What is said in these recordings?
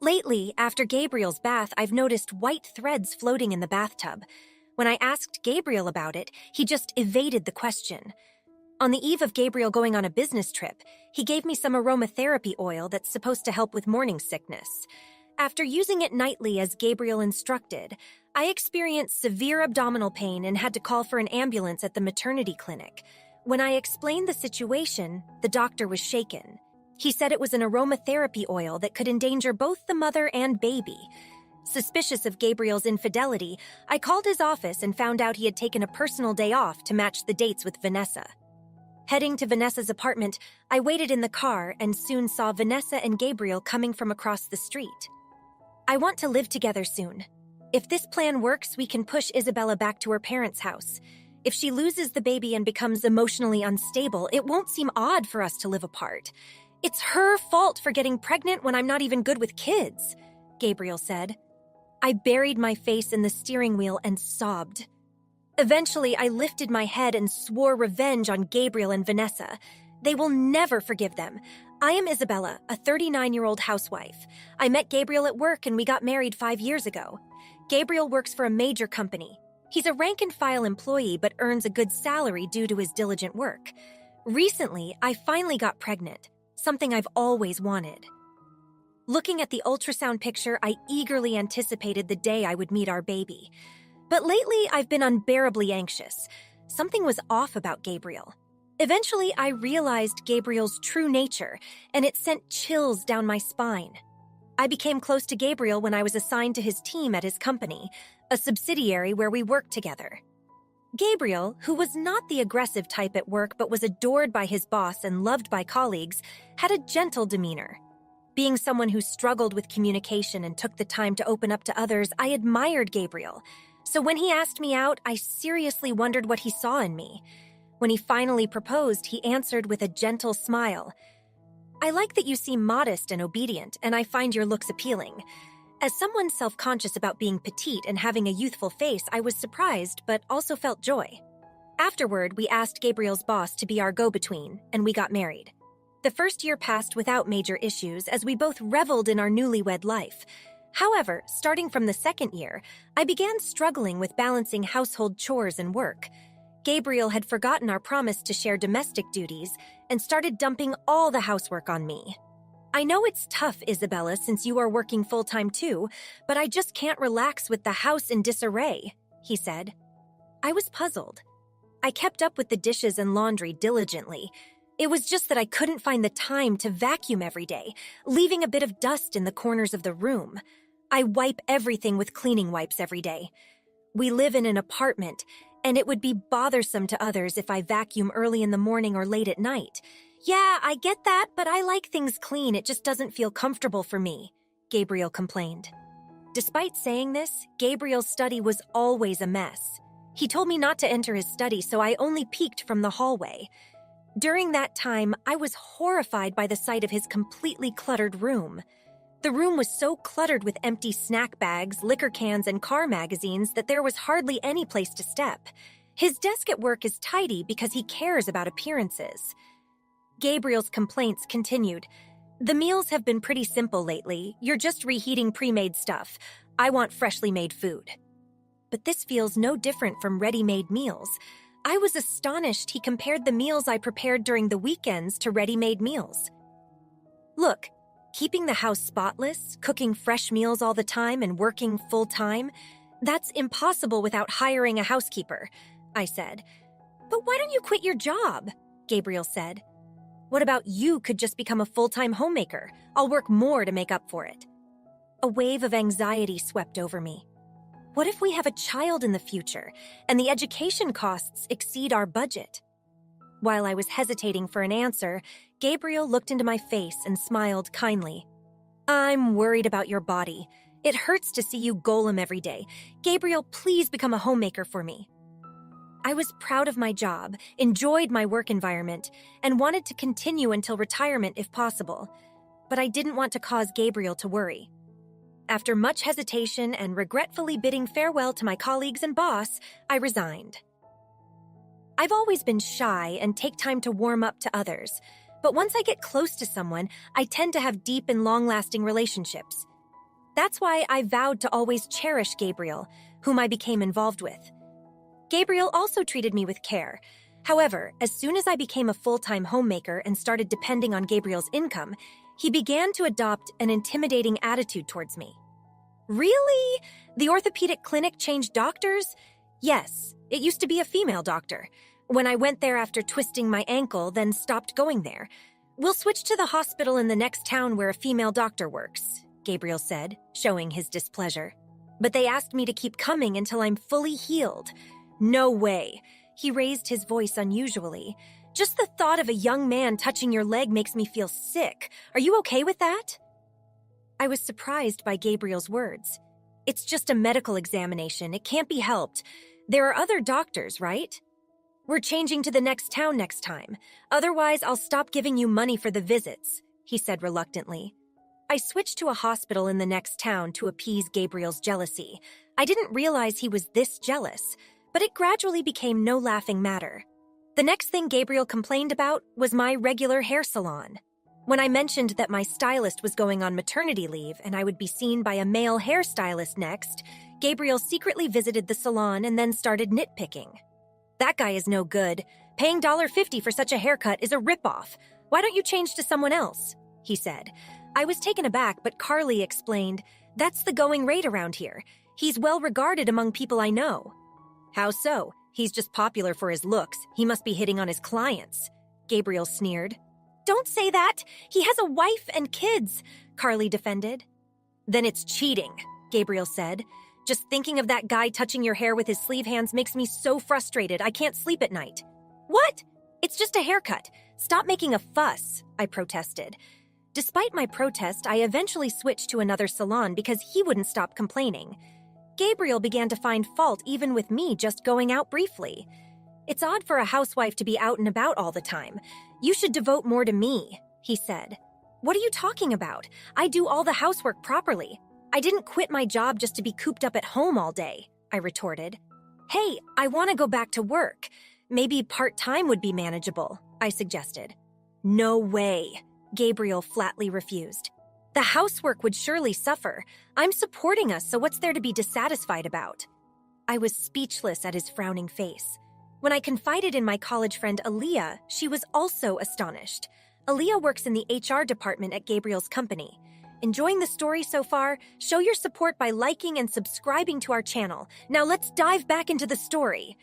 Lately, after Gabriel's bath, I've noticed white threads floating in the bathtub. When I asked Gabriel about it, he just evaded the question. On the eve of Gabriel going on a business trip, he gave me some aromatherapy oil that's supposed to help with morning sickness. After using it nightly as Gabriel instructed, I experienced severe abdominal pain and had to call for an ambulance at the maternity clinic. When I explained the situation, the doctor was shaken. He said it was an aromatherapy oil that could endanger both the mother and baby. Suspicious of Gabriel's infidelity, I called his office and found out he had taken a personal day off to match the dates with Vanessa. Heading to Vanessa's apartment, I waited in the car and soon saw Vanessa and Gabriel coming from across the street. I want to live together soon. If this plan works, we can push Isabella back to her parents' house. If she loses the baby and becomes emotionally unstable, it won't seem odd for us to live apart. It's her fault for getting pregnant when I'm not even good with kids, Gabriel said. I buried my face in the steering wheel and sobbed. Eventually, I lifted my head and swore revenge on Gabriel and Vanessa. They will never forgive them. I am Isabella, a 39-year-old housewife. I met Gabriel at work and we got married 5 years ago. Gabriel works for a major company. He's a rank-and-file employee but earns a good salary due to his diligent work. Recently, I finally got pregnant, something I've always wanted. Looking at the ultrasound picture, I eagerly anticipated the day I would meet our baby. But lately, I've been unbearably anxious. Something was off about Gabriel. Eventually, I realized Gabriel's true nature, and it sent chills down my spine. I became close to Gabriel when I was assigned to his team at his company, a subsidiary where we worked together. Gabriel, who was not the aggressive type at work but was adored by his boss and loved by colleagues, had a gentle demeanor. Being someone who struggled with communication and took the time to open up to others, I admired Gabriel. So when he asked me out, I seriously wondered what he saw in me. When he finally proposed, he answered with a gentle smile. I like that you seem modest and obedient, and I find your looks appealing. As someone self-conscious about being petite and having a youthful face, I was surprised, but also felt joy. Afterward, we asked Gabriel's boss to be our go-between, and we got married. The first year passed without major issues as we both reveled in our newlywed life. However, starting from the second year, I began struggling with balancing household chores and work. Gabriel had forgotten our promise to share domestic duties and started dumping all the housework on me. I know it's tough, Isabella, since you are working full-time too, but I just can't relax with the house in disarray, he said. I was puzzled. I kept up with the dishes and laundry diligently. It was just that I couldn't find the time to vacuum every day, leaving a bit of dust in the corners of the room. I wipe everything with cleaning wipes every day. We live in an apartment, and it would be bothersome to others if I vacuum early in the morning or late at night. Yeah, I get that, but I like things clean. It just doesn't feel comfortable for me, Gabriel complained. Despite saying this, Gabriel's study was always a mess. He told me not to enter his study, so I only peeked from the hallway. During that time, I was horrified by the sight of his completely cluttered room. The room was so cluttered with empty snack bags, liquor cans, and car magazines that there was hardly any place to step. His desk at work is tidy because he cares about appearances. Gabriel's complaints continued. The meals have been pretty simple lately. You're just reheating pre-made stuff. I want freshly made food. But this feels no different from ready-made meals. I was astonished he compared the meals I prepared during the weekends to ready-made meals. Look, keeping the house spotless, cooking fresh meals all the time, and working full-time, that's impossible without hiring a housekeeper, I said. But why don't you quit your job? Gabriel said. What about you could just become a full-time homemaker? I'll work more to make up for it. A wave of anxiety swept over me. What if we have a child in the future, and the education costs exceed our budget? While I was hesitating for an answer, Gabriel looked into my face and smiled kindly. I'm worried about your body. It hurts to see you golem every day. Gabriel, please become a homemaker for me. I was proud of my job, enjoyed my work environment, and wanted to continue until retirement if possible. But I didn't want to cause Gabriel to worry. After much hesitation and regretfully bidding farewell to my colleagues and boss, I resigned. I've always been shy and take time to warm up to others, but once I get close to someone, I tend to have deep and long-lasting relationships. That's why I vowed to always cherish Gabriel, whom I became involved with. Gabriel also treated me with care. However, as soon as I became a full-time homemaker and started depending on Gabriel's income, he began to adopt an intimidating attitude towards me. Really? The orthopedic clinic changed doctors? Yes, it used to be a female doctor. When I went there after twisting my ankle, then stopped going there. We'll switch to the hospital in the next town where a female doctor works, Gabriel said, showing his displeasure. But they asked me to keep coming until I'm fully healed. No way. He raised his voice unusually. Just the thought of a young man touching your leg makes me feel sick. Are you okay with that? I was surprised by Gabriel's words. It's just a medical examination. It can't be helped. There are other doctors, right? We're changing to the next town next time. Otherwise, I'll stop giving you money for the visits, he said reluctantly. I switched to a hospital in the next town to appease Gabriel's jealousy. I didn't realize he was this jealous, but it gradually became no laughing matter. The next thing Gabriel complained about was my regular hair salon. When I mentioned that my stylist was going on maternity leave and I would be seen by a male hairstylist next, Gabriel secretly visited the salon and then started nitpicking. That guy is no good. Paying $50 for such a haircut is a ripoff. Why don't you change to someone else? He said. I was taken aback, but Carly explained, that's the going rate around here. He's well regarded among people I know. How so? He's just popular for his looks. He must be hitting on his clients. Gabriel sneered. Don't say that. He has a wife and kids, Carly defended. Then it's cheating, Gabriel said. Just thinking of that guy touching your hair with his sleeve hands makes me so frustrated I can't sleep at night. What? It's just a haircut. Stop making a fuss, I protested. Despite my protest, I eventually switched to another salon because he wouldn't stop complaining. Gabriel began to find fault even with me just going out briefly. It's odd for a housewife to be out and about all the time. You should devote more to me, he said. What are you talking about? I do all the housework properly. I didn't quit my job just to be cooped up at home all day, I retorted. Hey, I want to go back to work. Maybe part-time would be manageable, I suggested. No way, Gabriel flatly refused. The housework would surely suffer. I'm supporting us, so what's there to be dissatisfied about? I was speechless at his frowning face. When I confided in my college friend Aaliyah, she was also astonished. Aaliyah works in the HR department at Gabriel's company. Enjoying the story so far? Show your support by liking and subscribing to our channel. Now let's dive back into the story.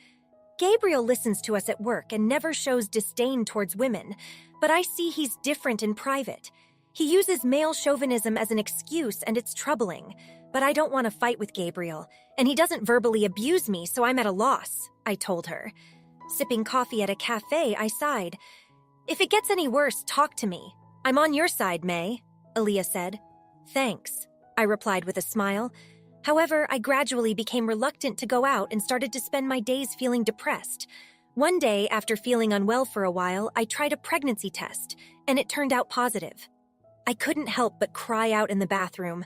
Gabriel listens to us at work and never shows disdain towards women, but I see he's different in private. He uses male chauvinism as an excuse and it's troubling, but I don't want to fight with Gabriel, and he doesn't verbally abuse me, so I'm at a loss, I told her. Sipping coffee at a cafe, I sighed. If it gets any worse, talk to me. I'm on your side, May, Aaliyah said. Thanks, I replied with a smile. However, I gradually became reluctant to go out and started to spend my days feeling depressed. One day, after feeling unwell for a while, I tried a pregnancy test, and it turned out positive. I couldn't help but cry out in the bathroom.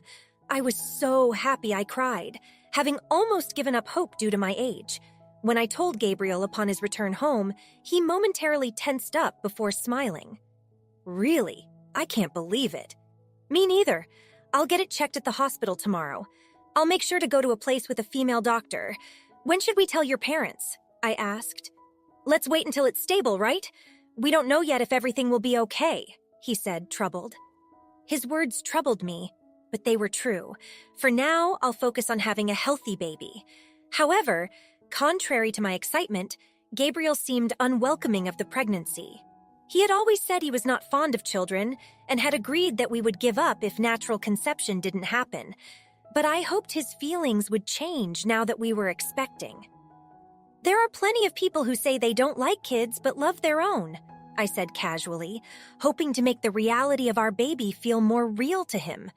I was so happy I cried, having almost given up hope due to my age. When I told Gabriel upon his return home, he momentarily tensed up before smiling. Really? I can't believe it. Me neither. I'll get it checked at the hospital tomorrow. I'll make sure to go to a place with a female doctor. When should we tell your parents? I asked. Let's wait until it's stable, right? We don't know yet if everything will be okay, he said, troubled. His words troubled me, but they were true. For now, I'll focus on having a healthy baby. However, contrary to my excitement, Gabriel seemed unwelcoming of the pregnancy. He had always said he was not fond of children and had agreed that we would give up if natural conception didn't happen. But I hoped his feelings would change now that we were expecting. There are plenty of people who say they don't like kids but love their own, I said casually, hoping to make the reality of our baby feel more real to him.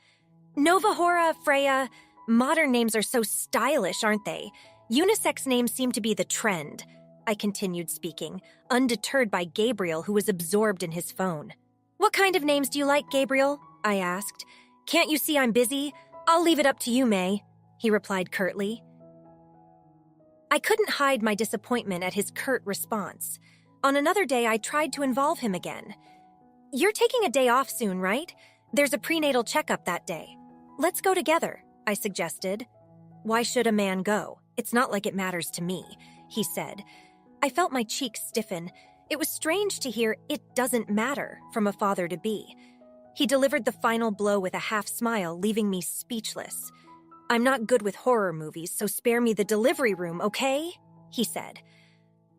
Novahora, Freya, modern names are so stylish, aren't they? Unisex names seem to be the trend, I continued speaking, undeterred by Gabriel, who was absorbed in his phone. What kind of names do you like, Gabriel? I asked. Can't you see I'm busy? I'll leave it up to you, May, he replied curtly. I couldn't hide my disappointment at his curt response. On another day, I tried to involve him again. You're taking a day off soon, right? There's a prenatal checkup that day. Let's go together, I suggested. Why should a man go? It's not like it matters to me, he said. I felt my cheeks stiffen. It was strange to hear "it doesn't matter" from a father-to-be. He delivered the final blow with a half-smile, leaving me speechless. I'm not good with horror movies, so spare me the delivery room, okay? He said.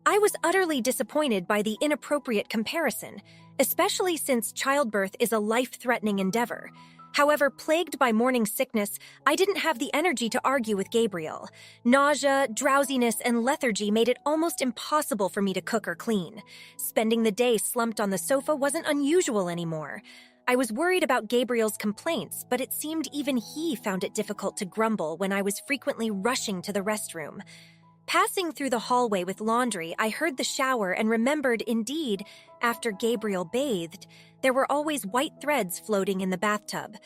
I was utterly disappointed by the inappropriate comparison, especially since childbirth is a life-threatening endeavor. However, plagued by morning sickness, I didn't have the energy to argue with Gabriel. Nausea, drowsiness, and lethargy made it almost impossible for me to cook or clean. Spending the day slumped on the sofa wasn't unusual anymore. I was worried about Gabriel's complaints, but it seemed even he found it difficult to grumble when I was frequently rushing to the restroom. Passing through the hallway with laundry, I heard the shower and remembered, indeed, after Gabriel bathed, there were always white threads floating in the bathtub.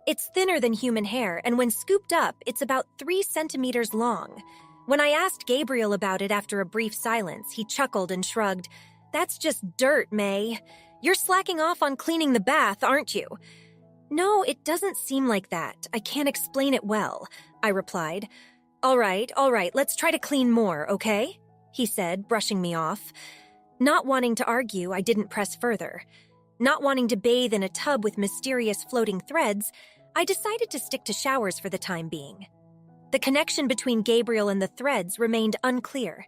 It's thinner than human hair, and when scooped up, it's about 3 centimeters long. When I asked Gabriel about it after a brief silence, he chuckled and shrugged. That's just dirt, May. You're slacking off on cleaning the bath, aren't you? No, it doesn't seem like that. I can't explain it well, I replied. All right, let's try to clean more, okay? He said, brushing me off. Not wanting to argue, I didn't press further. Not wanting to bathe in a tub with mysterious floating threads, I decided to stick to showers for the time being. The connection between Gabriel and the threads remained unclear.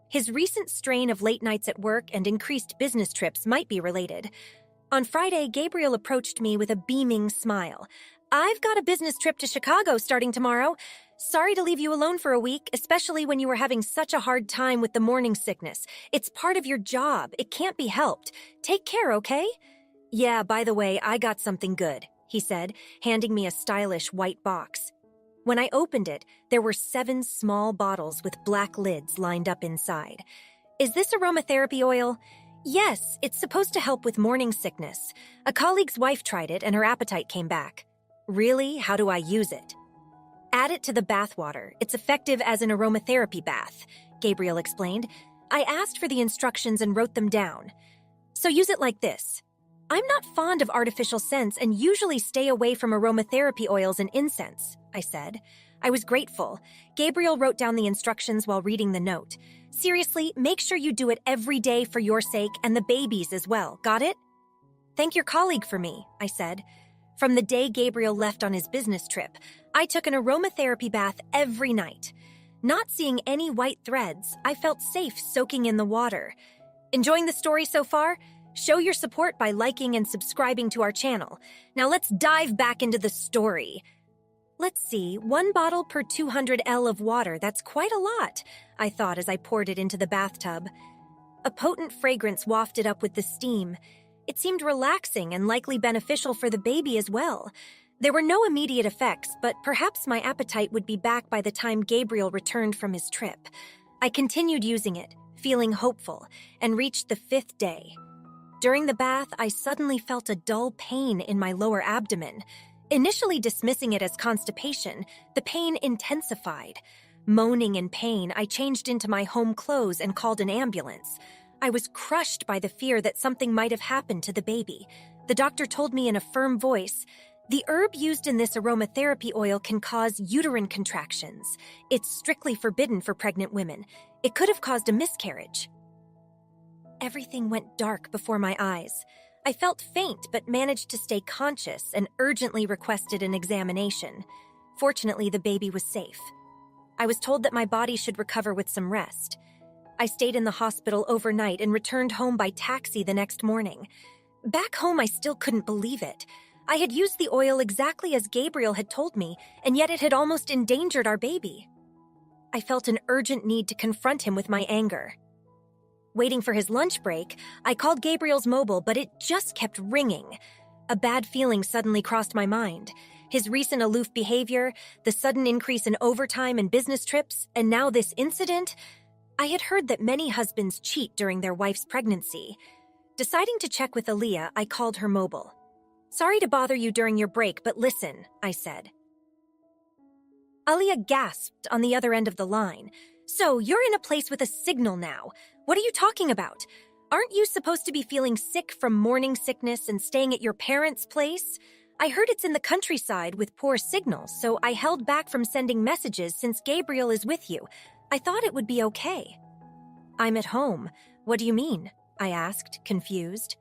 His recent strain of late nights at work and increased business trips might be related. On Friday, Gabriel approached me with a beaming smile. I've got a business trip to Chicago starting tomorrow. Sorry to leave you alone for a week, especially when you were having such a hard time with the morning sickness. It's part of your job. It can't be helped. Take care, okay? Yeah, by the way, I got something good, he said, handing me a stylish white box. When I opened it, there were 7 small bottles with black lids lined up inside. Is this aromatherapy oil? Yes, it's supposed to help with morning sickness. A colleague's wife tried it and her appetite came back. Really? How do I use it? Add it to the bath water. It's effective as an aromatherapy bath, Gabriel explained. I asked for the instructions and wrote them down. So use it like this. I'm not fond of artificial scents and usually stay away from aromatherapy oils and incense, I said. I was grateful. Gabriel wrote down the instructions while reading the note. Seriously, make sure you do it every day for your sake and the baby's as well. Got it? Thank your colleague for me, I said. From the day Gabriel left on his business trip, I took an aromatherapy bath every night. Not seeing any white threads, I felt safe soaking in the water. Enjoying the story so far? Show your support by liking and subscribing to our channel. Now let's dive back into the story. Let's see, 1 bottle per 200 ml of water, that's quite a lot, I thought as I poured it into the bathtub. A potent fragrance wafted up with the steam. It seemed relaxing and likely beneficial for the baby as well. There were no immediate effects, but perhaps my appetite would be back by the time Gabriel returned from his trip. I continued using it, feeling hopeful, and reached the 5th day. During the bath, I suddenly felt a dull pain in my lower abdomen. Initially dismissing it as constipation, the pain intensified. Moaning in pain, I changed into my home clothes and called an ambulance. I was crushed by the fear that something might have happened to the baby. The doctor told me in a firm voice, "The herb used in this aromatherapy oil can cause uterine contractions. It's strictly forbidden for pregnant women. It could have caused a miscarriage." Everything went dark before my eyes. I felt faint but managed to stay conscious and urgently requested an examination. Fortunately, the baby was safe. I was told that my body should recover with some rest. I stayed in the hospital overnight and returned home by taxi the next morning. Back home, I still couldn't believe it. I had used the oil exactly as Gabriel had told me, and yet it had almost endangered our baby. I felt an urgent need to confront him with my anger. Waiting for his lunch break, I called Gabriel's mobile, but it just kept ringing. A bad feeling suddenly crossed my mind. His recent aloof behavior, the sudden increase in overtime and business trips, and now this incident. I had heard that many husbands cheat during their wife's pregnancy. Deciding to check with Aaliyah, I called her mobile. "Sorry to bother you during your break, but listen," I said. Aaliyah gasped on the other end of the line. "So, you're in a place with a signal now. What are you talking about? Aren't you supposed to be feeling sick from morning sickness and staying at your parents' place?" I heard it's in the countryside with poor signals, so I held back from sending messages since Gabriel is with you. I thought it would be okay." "I'm at home. What do you mean?" I asked, confused.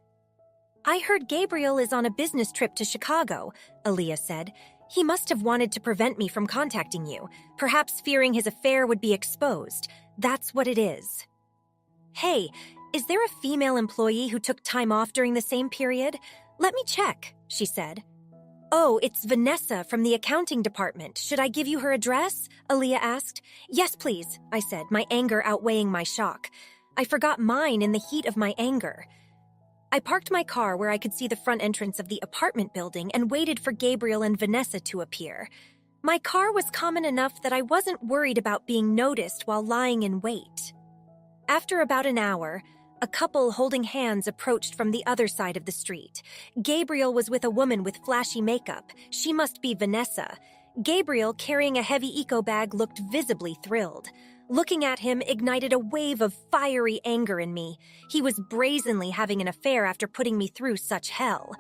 "I heard Gabriel is on a business trip to Chicago," Aaliyah said. "He must have wanted to prevent me from contacting you, perhaps fearing his affair would be exposed. That's what it is." "Hey, is there a female employee who took time off during the same period? Let me check," she said. "Oh, it's Vanessa from the accounting department. Should I give you her address?" Aaliyah asked. "Yes, please," I said, my anger outweighing my shock. I forgot mine in the heat of my anger. I parked my car where I could see the front entrance of the apartment building and waited for Gabriel and Vanessa to appear. My car was common enough that I wasn't worried about being noticed while lying in wait. After about an hour, a couple holding hands approached from the other side of the street. Gabriel was with a woman with flashy makeup. She must be Vanessa. Gabriel, carrying a heavy eco bag, looked visibly thrilled. Looking at him ignited a wave of fiery anger in me. He was brazenly having an affair after putting me through such hell.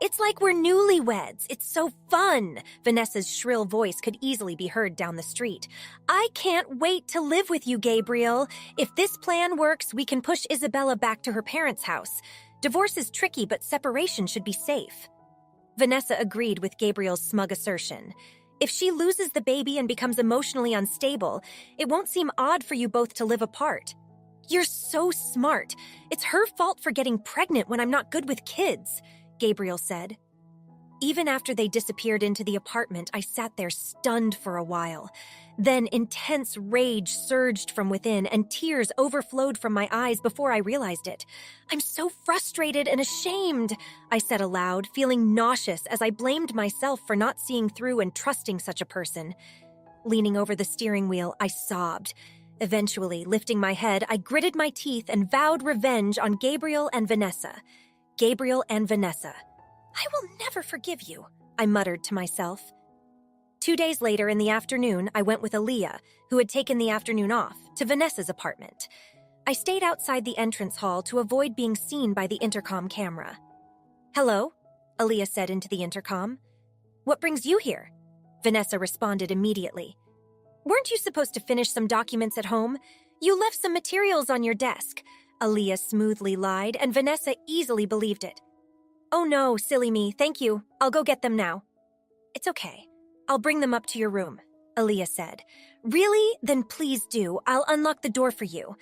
"It's like we're newlyweds. It's so fun." Vanessa's shrill voice could easily be heard down the street. "I can't wait to live with you, Gabriel. If this plan works, we can push Isabella back to her parents' house. Divorce is tricky, but separation should be safe." Vanessa agreed with Gabriel's smug assertion. "If she loses the baby and becomes emotionally unstable, it won't seem odd for you both to live apart." "You're so smart. It's her fault for getting pregnant when I'm not good with kids," Gabriel said. Even after they disappeared into the apartment, I sat there stunned for a while. Then intense rage surged from within and tears overflowed from my eyes before I realized it. "I'm so frustrated and ashamed," I said aloud, feeling nauseous as I blamed myself for not seeing through and trusting such a person. Leaning over the steering wheel, I sobbed. Eventually, lifting my head, I gritted my teeth and vowed revenge on Gabriel and Vanessa. Gabriel and Vanessa. "I will never forgive you," I muttered to myself. 2 days later in the afternoon, I went with Aaliyah, who had taken the afternoon off, to Vanessa's apartment. I stayed outside the entrance hall to avoid being seen by the intercom camera. "Hello," Aaliyah said into the intercom. "What brings you here?" Vanessa responded immediately. "Weren't you supposed to finish some documents at home? You left some materials on your desk," Aaliyah smoothly lied, and Vanessa easily believed it. "Oh no, silly me, thank you. I'll go get them now." "It's okay. I'll bring them up to your room," Aaliyah said. "Really? Then please do. I'll unlock the door for you."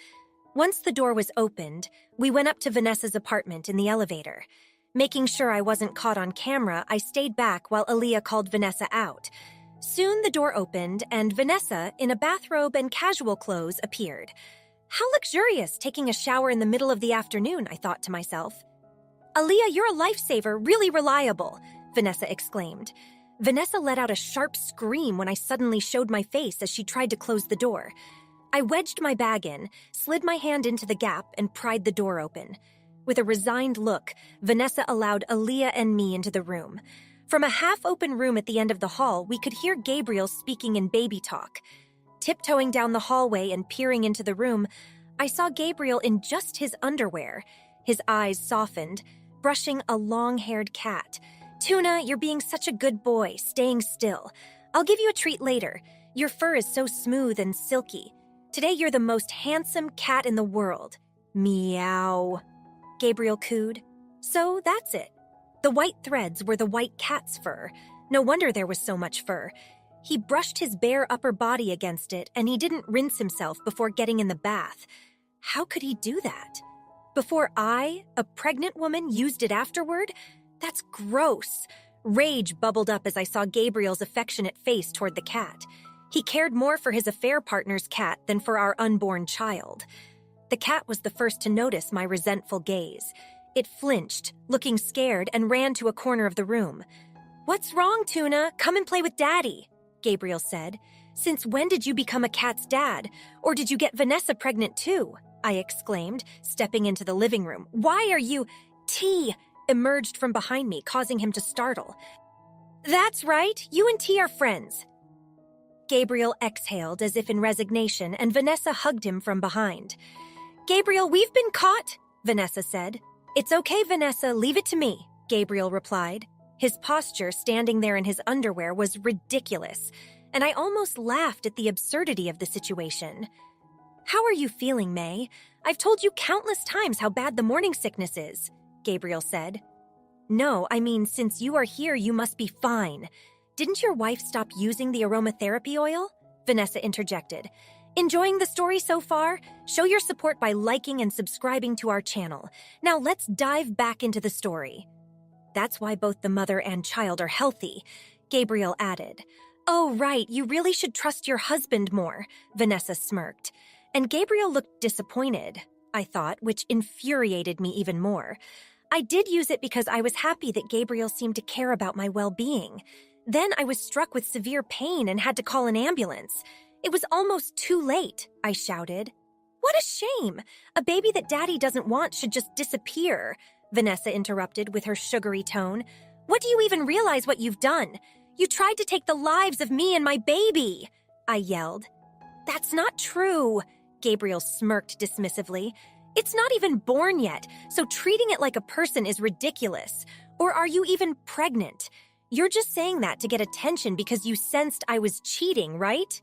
Once the door was opened, we went up to Vanessa's apartment in the elevator. Making sure I wasn't caught on camera, I stayed back while Aaliyah called Vanessa out. Soon the door opened, and Vanessa, in a bathrobe and casual clothes, appeared. How luxurious, taking a shower in the middle of the afternoon, I thought to myself. "Aaliyah, you're a lifesaver, really reliable," Vanessa exclaimed. Vanessa let out a sharp scream when I suddenly showed my face as she tried to close the door. I wedged my bag in, slid my hand into the gap, and pried the door open. With a resigned look, Vanessa allowed Aaliyah and me into the room. From a half-open room at the end of the hall, we could hear Gabriel speaking in baby talk. Tiptoeing down the hallway and peering into the room, I saw Gabriel in just his underwear. His eyes softened, brushing a long-haired cat. "Tuna, you're being such a good boy, staying still. I'll give you a treat later. Your fur is so smooth and silky. Today you're the most handsome cat in the world." "Meow," Gabriel cooed. So that's it. The white threads were the white cat's fur. No wonder there was so much fur. He brushed his bare upper body against it, and he didn't rinse himself before getting in the bath. How could he do that? Before I, a pregnant woman, used it afterward? That's gross. Rage bubbled up as I saw Gabriel's affectionate face toward the cat. He cared more for his affair partner's cat than for our unborn child. The cat was the first to notice my resentful gaze. It flinched, looking scared, and ran to a corner of the room. "What's wrong, Tuna? Come and play with Daddy," Gabriel said. "Since when did you become a cat's dad? Or did you get Vanessa pregnant too?" I exclaimed, stepping into the living room. "Why are you—" T emerged from behind me, causing him to startle. "That's right, you and T are friends." Gabriel exhaled as if in resignation, and Vanessa hugged him from behind. "Gabriel, we've been caught," Vanessa said. "It's okay, Vanessa, leave it to me," Gabriel replied. His posture, standing there in his underwear, was ridiculous, and I almost laughed at the absurdity of the situation. "How are you feeling, May? I've told you countless times how bad the morning sickness is," Gabriel said. "No, I mean, since you are here, you must be fine. Didn't your wife stop using the aromatherapy oil?" Vanessa interjected. "Enjoying the story so far? Show your support by liking and subscribing to our channel. Now let's dive back into the story." "That's why both the mother and child are healthy," Gabriel added. "Oh, right, you really should trust your husband more," Vanessa smirked. And Gabriel looked disappointed, I thought, which infuriated me even more. I did use it because I was happy that Gabriel seemed to care about my well-being. Then I was struck with severe pain and had to call an ambulance. "It was almost too late," I shouted. "What a shame! A baby that Daddy doesn't want should just disappear," Vanessa interrupted with her sugary tone. "What do you even realize what you've done? You tried to take the lives of me and my baby!" I yelled. "That's not true," Gabriel smirked dismissively. "It's not even born yet, so treating it like a person is ridiculous. Or are you even pregnant? You're just saying that to get attention because you sensed I was cheating, right?"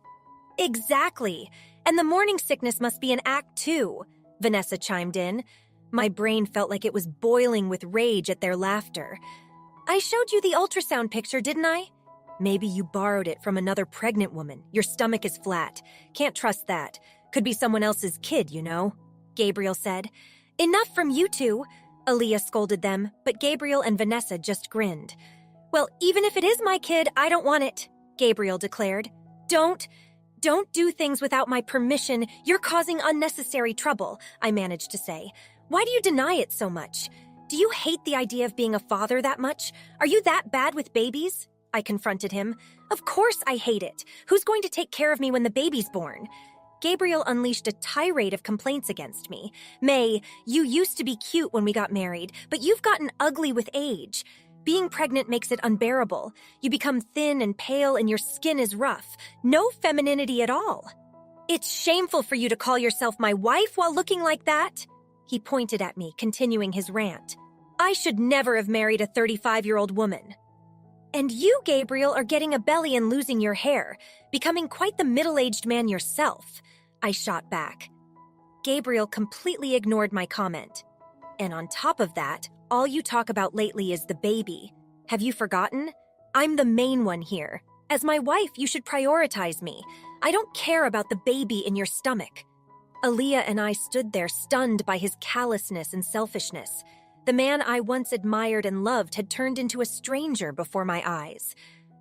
"Exactly. And the morning sickness must be an act too," Vanessa chimed in. My brain felt like it was boiling with rage at their laughter. "I showed you the ultrasound picture, didn't I?" "Maybe you borrowed it from another pregnant woman. Your stomach is flat. Can't trust that. Could be someone else's kid, you know," Gabriel said. "Enough from you two," Aaliyah scolded them, but Gabriel and Vanessa just grinned. "Well, even if it is my kid, I don't want it," Gabriel declared. Don't do things without my permission. You're causing unnecessary trouble," I managed to say. "Why do you deny it so much? Do you hate the idea of being a father that much? Are you that bad with babies?" I confronted him. "Of course I hate it. Who's going to take care of me when the baby's born?" Gabriel unleashed a tirade of complaints against me. "May, you used to be cute when we got married, but you've gotten ugly with age. Being pregnant makes it unbearable. You become thin and pale and your skin is rough. No femininity at all. It's shameful for you to call yourself my wife while looking like that." He pointed at me, continuing his rant. "I should never have married a 35-year-old woman." "And you, Gabriel, are getting a belly and losing your hair, becoming quite the middle-aged man yourself," I shot back. Gabriel completely ignored my comment. "And on top of that, all you talk about lately is the baby. Have you forgotten? I'm the main one here. As my wife, you should prioritize me. I don't care about the baby in your stomach." Aaliyah and I stood there stunned by his callousness and selfishness. The man I once admired and loved had turned into a stranger before my eyes.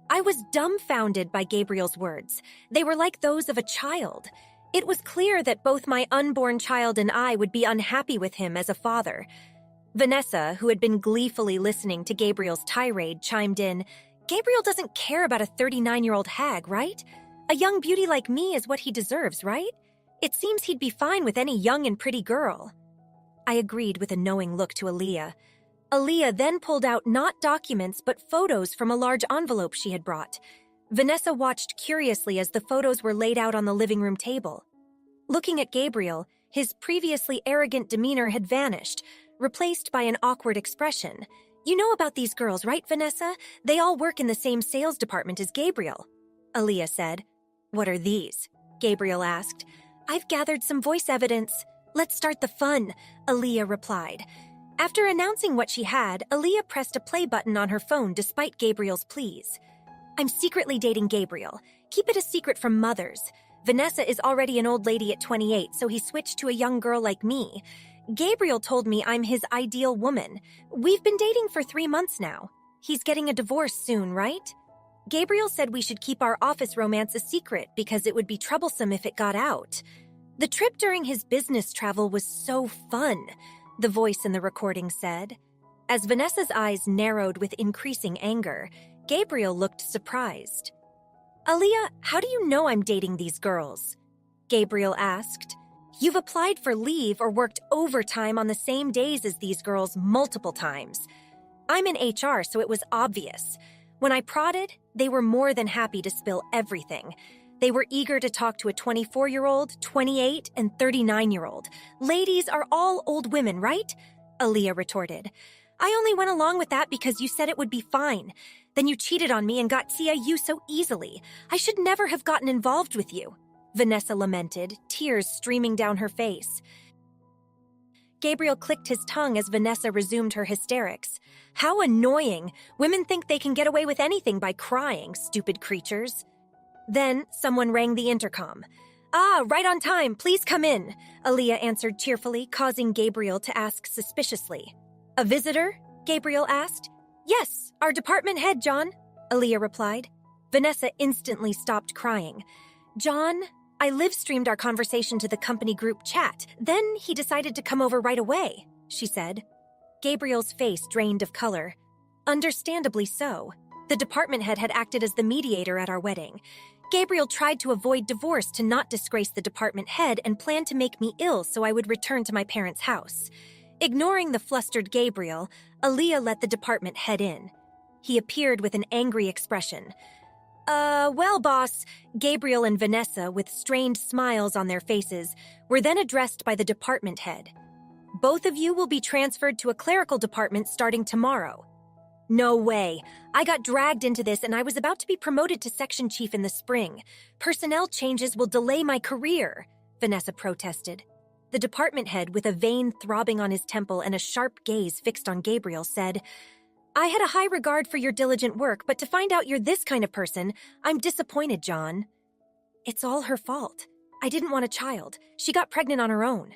I was dumbfounded by Gabriel's words. They were like those of a child. It was clear that both my unborn child and I would be unhappy with him as a father. Vanessa, who had been gleefully listening to Gabriel's tirade, chimed in. "Gabriel doesn't care about a 39-year-old hag, right? A young beauty like me is what he deserves, right? It seems he'd be fine with any young and pretty girl." I agreed with a knowing look to Aaliyah. Aaliyah then pulled out not documents but photos from a large envelope she had brought. Vanessa watched curiously as the photos were laid out on the living room table. Looking at Gabriel, his previously arrogant demeanor had vanished, replaced by an awkward expression. "You know about these girls, right, Vanessa? They all work in the same sales department as Gabriel," Aaliyah said. "What are these?" Gabriel asked. "I've gathered some voice evidence. Let's start the fun," Aaliyah replied. After announcing what she had, Aaliyah pressed a play button on her phone despite Gabriel's pleas. "I'm secretly dating Gabriel. Keep it a secret from mothers. Vanessa is already an old lady at 28, so he switched to a young girl like me. Gabriel told me I'm his ideal woman. We've been dating for 3 months now. He's getting a divorce soon, right? Gabriel said we should keep our office romance a secret because it would be troublesome if it got out. The trip during his business travel was so fun," the voice in the recording said. As Vanessa's eyes narrowed with increasing anger, Gabriel looked surprised. "Aaliyah, how do you know I'm dating these girls?" Gabriel asked. "You've applied for leave or worked overtime on the same days as these girls multiple times. I'm in HR, so it was obvious. When I prodded, they were more than happy to spill everything. They were eager to talk to a 24-year-old, 28, and 39-year-old. Ladies are all old women, right?" Aaliyah retorted. I only went along with that because you said it would be fine. Then you cheated on me and got CIU so easily. I should never have gotten involved with you," Vanessa lamented, tears streaming down her face. Gabriel clicked his tongue as Vanessa resumed her hysterics. How annoying! Women think they can get away with anything by crying, stupid creatures. Then someone rang the intercom. "Ah, right on time, please come in," Aaliyah answered cheerfully, causing Gabriel to ask suspiciously. "A visitor?" Gabriel asked. "Yes, our department head, John," Aaliyah replied. Vanessa instantly stopped crying. "John, I live-streamed our conversation to the company group chat. Then he decided to come over right away," she said. Gabriel's face drained of color. Understandably so. The department head had acted as the mediator at our wedding. Gabriel tried to avoid divorce to not disgrace the department head and planned to make me ill so I would return to my parents' house. Ignoring the flustered Gabriel, Aaliyah let the department head in. He appeared with an angry expression. Well, boss," Gabriel and Vanessa, with strained smiles on their faces, were then addressed by the department head. "Both of you will be transferred to a clerical department starting tomorrow." "No way. I got dragged into this and I was about to be promoted to section chief in the spring. Personnel changes will delay my career," Vanessa protested. The department head, with a vein throbbing on his temple and a sharp gaze fixed on Gabriel, said, "I had a high regard for your diligent work, but to find out you're this kind of person, I'm disappointed, John." "It's all her fault. I didn't want a child. She got pregnant on her own,"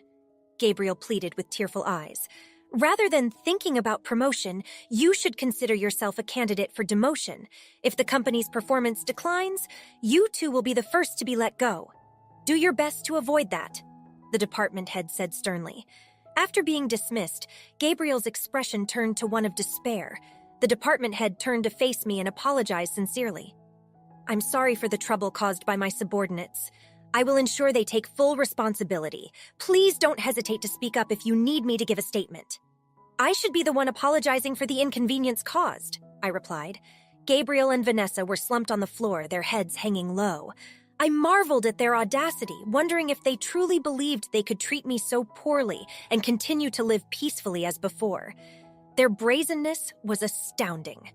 Gabriel pleaded with tearful eyes. "Rather than thinking about promotion, you should consider yourself a candidate for demotion. If the company's performance declines, you two will be the first to be let go. Do your best to avoid that," the department head said sternly. After being dismissed, Gabriel's expression turned to one of despair. The department head turned to face me and apologized sincerely. "I'm sorry for the trouble caused by my subordinates. I will ensure they take full responsibility. Please don't hesitate to speak up if you need me to give a statement." "I should be the one apologizing for the inconvenience caused," I replied. Gabriel and Vanessa were slumped on the floor, their heads hanging low. I marveled at their audacity, wondering if they truly believed they could treat me so poorly and continue to live peacefully as before. Their brazenness was astounding.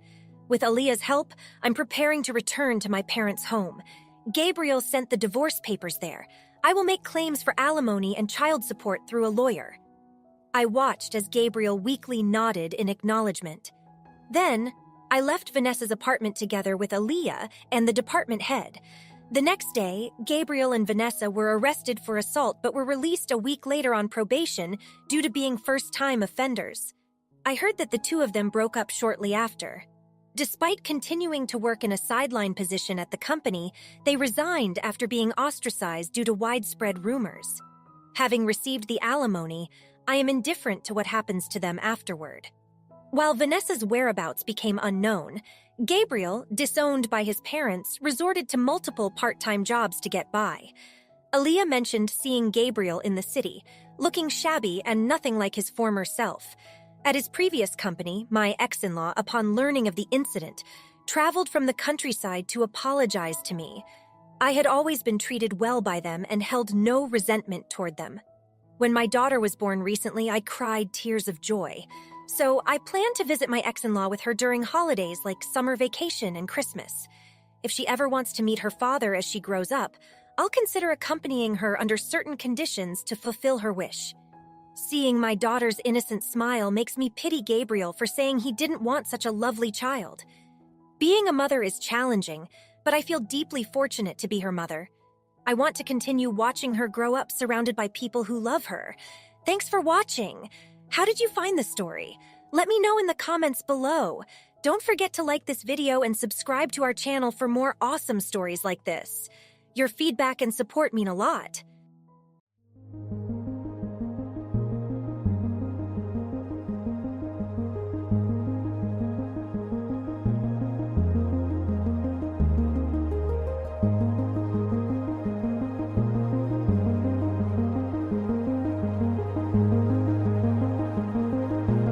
With Aaliyah's help, I'm preparing to return to my parents' home. Gabriel sent the divorce papers there. I will make claims for alimony and child support through a lawyer. I watched as Gabriel weakly nodded in acknowledgement. Then, I left Vanessa's apartment together with Aaliyah and the department head. The next day, Gabriel and Vanessa were arrested for assault but were released a week later on probation due to being first-time offenders. I heard that the two of them broke up shortly after. Despite continuing to work in a sideline position at the company, they resigned after being ostracized due to widespread rumors. Having received the alimony, I am indifferent to what happens to them afterward. While Vanessa's whereabouts became unknown, Gabriel, disowned by his parents, resorted to multiple part-time jobs to get by. Aaliyah mentioned seeing Gabriel in the city, looking shabby and nothing like his former self. At his previous company, my ex-in-law, upon learning of the incident, traveled from the countryside to apologize to me. I had always been treated well by them and held no resentment toward them. When my daughter was born recently, I cried tears of joy. So I plan to visit my ex-in-law with her during holidays like summer vacation and Christmas. If she ever wants to meet her father as she grows up, I'll consider accompanying her under certain conditions to fulfill her wish. Seeing my daughter's innocent smile makes me pity Gabriel for saying he didn't want such a lovely child. Being a mother is challenging, but I feel deeply fortunate to be her mother. I want to continue watching her grow up surrounded by people who love her. Thanks for watching. How did you find the story? Let me know in the comments below. Don't forget to like this video and subscribe to our channel for more awesome stories like this. Your feedback and support mean a lot.